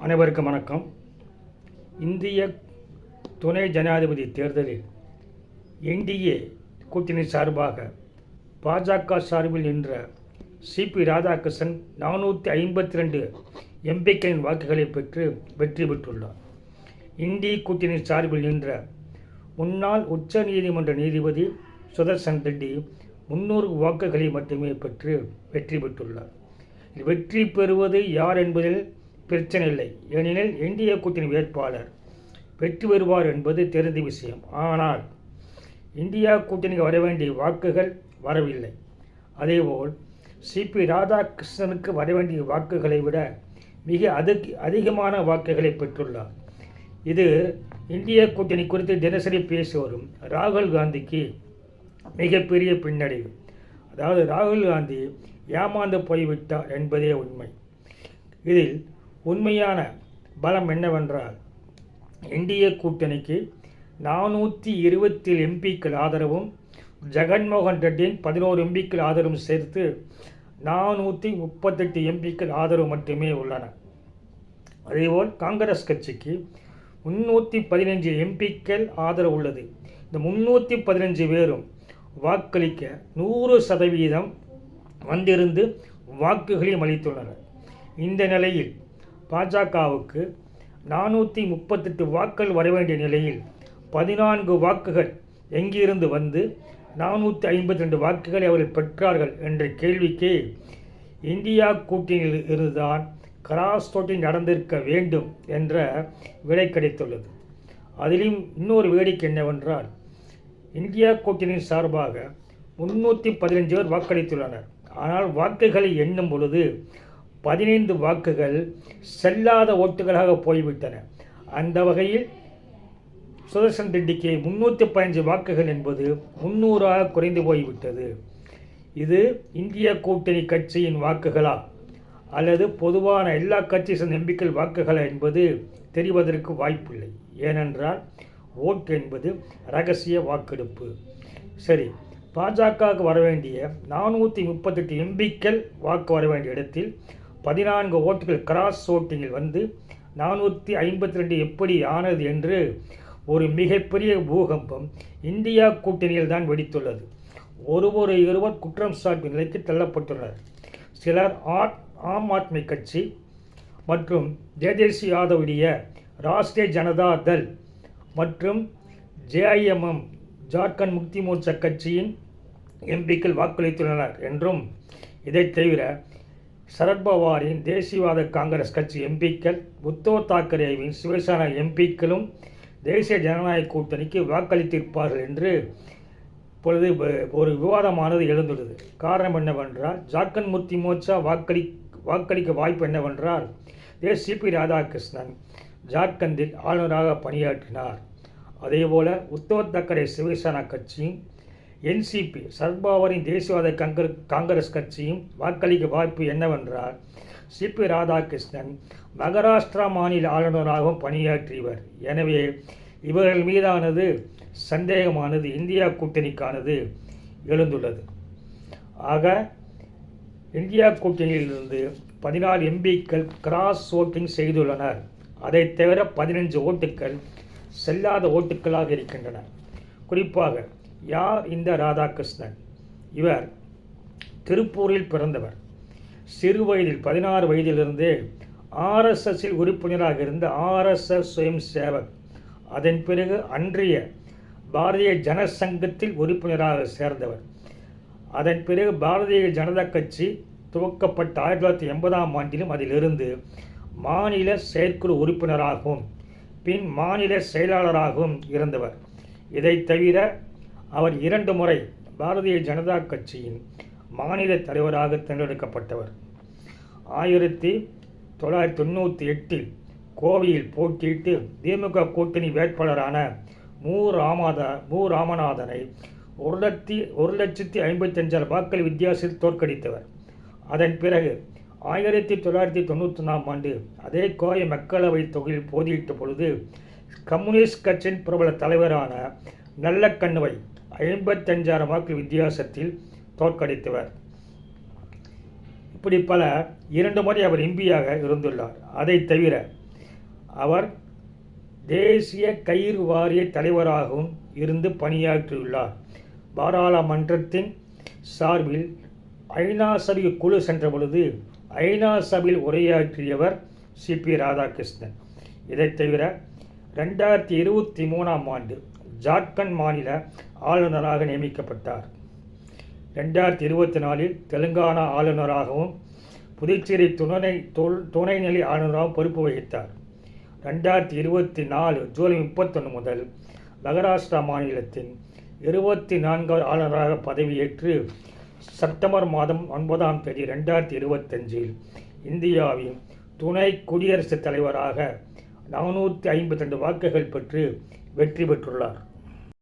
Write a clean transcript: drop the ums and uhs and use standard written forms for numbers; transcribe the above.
அனைவருக்கும் வணக்கம். இந்திய துணை ஜனாதிபதி தேர்தலில் என்டிஏ கூட்டணி சார்பாக பாஜக சார்பில் நின்ற சிபி ராதாகிருஷ்ணன் 452 எம்பிக்களின் வாக்குகளை பெற்று வெற்றி பெற்றுள்ளார். இந்திய கூட்டணி சார்பில் நின்ற முன்னாள் உச்ச நீதிமன்ற நீதிபதி சுதர்சன் ரெட்டி 300 வாக்குகளை மட்டுமே பெற்று வெற்றி பெற்றுள்ளார். வெற்றி பெறுவது யார் என்பதில் பிரச்சனை இல்லை. ஏனெனில் இந்திய கூட்டணி வேட்பாளர் வெற்றி பெறுவார் என்பது தெரிந்த விஷயம். ஆனால் இந்தியா கூட்டணிக்கு வர வேண்டிய வாக்குகள் வரவில்லை. அதேபோல் சிபி ராதாகிருஷ்ணனுக்கு வர வேண்டிய வாக்குகளை விட மிக அதிகமான வாக்குகளை பெற்றுள்ளார். இது இந்திய கூட்டணி குறித்து தினசரி பேசி வரும் ராகுல் காந்திக்கு மிகப்பெரிய பின்னடைவு. அதாவது ராகுல் காந்தி ஏமாந்து போய்விட்டார் என்பதே உண்மை. இதில் உண்மையான பலம் என்னவென்றால், இந்திய கூட்டணிக்கு 420 எம்பிக்கள் ஆதரவும் ஜெகன்மோகன் ரெட்டியின் 11 எம்பிக்கள் ஆதரவும் சேர்த்து 438 எம்பிக்கள் ஆதரவு மட்டுமே உள்ளன. அதேபோல் காங்கிரஸ் கட்சிக்கு 315 எம்பிக்கள் ஆதரவு உள்ளது. இந்த 315 பேரும் வாக்களிக்க 100% வந்திருந்து வாக்குகளையும் அளித்துள்ளனர். இந்த நிலையில் பாஜகவுக்கு 438 வாக்குகள் வர வேண்டிய நிலையில் 14 வாக்குகள் எங்கிருந்து வந்து 452 வாக்குகளை அவர்கள் பெற்றார்கள் என்ற கேள்விக்கு இந்தியா கூட்டணியில் இருந்துதான் கிராஸ் ஓட்டிங் நடந்திருக்க வேண்டும் என்ற விடை கிடைத்துள்ளது. அதிலும் இன்னொரு வேடிக்கை என்னவென்றால், இந்தியா கூட்டணியின் சார்பாக 315 பேர் வாக்களித்துள்ளனர். ஆனால் வாக்குகளை எண்ணும் பொழுது 15 வாக்குகள் செல்லாத ஓட்டுகளாக போய்விட்டன. அந்த வகையில் சுதர்சன் ரெட்டிக்கு 315 வாக்குகள் என்பது 300ஆக குறைந்து போய்விட்டது. இது இந்திய கூட்டணி கட்சியின் வாக்குகளா அல்லது பொதுவான எல்லா கட்சி எம்பிக்கள் வாக்குகளா என்பது தெரிவதற்கு வாய்ப்பில்லை. ஏனென்றால் ஓட்டு என்பது இரகசிய வாக்கெடுப்பு. சரி, பாஜகவுக்கு வர வேண்டிய 438 எம்பிக்கள் வாக்கு வர வேண்டிய இடத்தில் 14 ஓட்டுகள் கிராஸ் ஓட்டிங்கில் வந்து 452 எப்படி ஆனது என்று ஒரு மிகப்பெரிய பூகம்பம் இந்தியா கூட்டணியில் தான் வெடித்துள்ளது. இருவர் குற்றம் சாட்டும் நிலைக்கு தள்ளப்பட்டுள்ளனர். சிலர் ஆம் ஆத்மி கட்சி மற்றும் தேஜஸ்வி யாதவுடைய ராஷ்டிரிய ஜனதா தள் மற்றும் ஜேஐஎம்எம் ஜார்க்கண்ட் முக்தி மோர்ச்சா கட்சியின் எம்பிக்கள் வாக்களித்துள்ளனர் என்றும், இதை தவிர சரத்பவாரின் தேசியவாத காங்கிரஸ் கட்சி எம்பிக்கள், உத்தவ் தாக்கரேவின் சிவசேனா எம்பிக்களும் தேசிய ஜனநாயக கூட்டணிக்கு வாக்களித்திருப்பார்கள் என்று இப்பொழுது ஒரு விவாதமானது எழுந்துள்ளது. காரணம் என்னவென்றால், ஜார்க்கண்ட் முக்தி மோர்ச்சா வாக்களிக்க வாய்ப்பு என்னவென்றால், சிபி ராதாகிருஷ்ணன் ஜார்க்கண்டில் ஆளுநராக பணியாற்றினார். அதேபோல உத்தவ் தாக்கரே சிவசேனா கட்சியும் என்சிபி சரத்பவாரின் தேசியவாத காங்கிரஸ் கட்சியும் வாக்களிக்க வாய்ப்பு என்னவென்றால், சிபி ராதாகிருஷ்ணன் மகாராஷ்டிரா மாநில ஆளுநராகவும் பணியாற்றியவர். எனவே இவர்கள் மீதானது சந்தேகமானது இந்தியா கூட்டணிக்கானது எழுந்துள்ளது. ஆக இந்தியா கூட்டணியிலிருந்து 14 எம்பிக்கள் கிராஸ் ஓட்டிங் செய்துள்ளனர். அதை தவிர 15 ஓட்டுக்கள் செல்லாத ஓட்டுக்களாக இருக்கின்றன. குறிப்பாக யார் இந்த ராதாகிருஷ்ணன்? இவர் திருப்பூரில் பிறந்தவர். சிறு வயதில் 16 வயதிலிருந்தே ஆர்எஸ்எஸ்ஸில் உறுப்பினராக இருந்த ஆர்எஸ்எஸ் சுயம் சேவக், அதன் பிறகு அன்றைய பாரதிய ஜனசங்கத்தில் உறுப்பினராக சேர்ந்தவர். அதன் பிறகு பாரதிய ஜனதா கட்சி துவக்கப்பட்ட 1980ஆம் ஆண்டிலும் அதிலிருந்து மாநில செயற்குழு உறுப்பினராகவும் பின் மாநில செயலாளராகவும் இருந்தவர். இதை தவிர அவர் 2 முறை பாரதிய ஜனதா கட்சியின் மாநில தலைவராக தேர்ந்தெடுக்கப்பட்டவர். 1998 கோவையில் போட்டியிட்டு திமுக கூட்டணி வேட்பாளரான மு ராமநாதனை 1,55,000 வாக்கள் வித்தியாசத்தில் தோற்கடித்தவர். அதன் பிறகு 1991ஆம் ஆண்டு அதே கோவை மக்களவை தொகுதியில் போட்டியிட்ட பொழுது கம்யூனிஸ்ட் கட்சியின் பிரபல தலைவரான நல்லக்கண்ணுவை 55,000 வாக்கு வித்தியாசத்தில் தோற்கடித்தவர். இப்படி பல 2 முறை அவர் எம்பியாக இருந்துள்ளார். அதை தவிர அவர் தேசிய கயிறு வாரிய தலைவராகவும் இருந்து பணியாற்றியுள்ளார். பாராளுமன்றத்தின் சார்பில் ஐநா சபை குழு சென்ற பொழுது ஐநா சபையில் உரையாற்றியவர் சிபி ராதாகிருஷ்ணன். இதைத் தவிர 2023ஆம் ஆண்டு ஜார்க்கண்ட் மாநில ஆளுநராக நியமிக்கப்பட்டார். 2024இல் தெலுங்கானா ஆளுநராகவும் புதுச்சேரி துணைநிலை ஆளுநராகவும் பொறுப்பு வகித்தார். 2024 ஜூலை 31 முதல் மகாராஷ்டிரா மாநிலத்தின் 24வது ஆளுநராக பதவியேற்று செப்டம்பர் மாதம் 9ஆம் தேதி 2025இல் இந்தியாவின் துணை குடியரசுத் தலைவராக 452 வாக்குகள் பெற்று வெற்றி பெற்றுள்ளார்.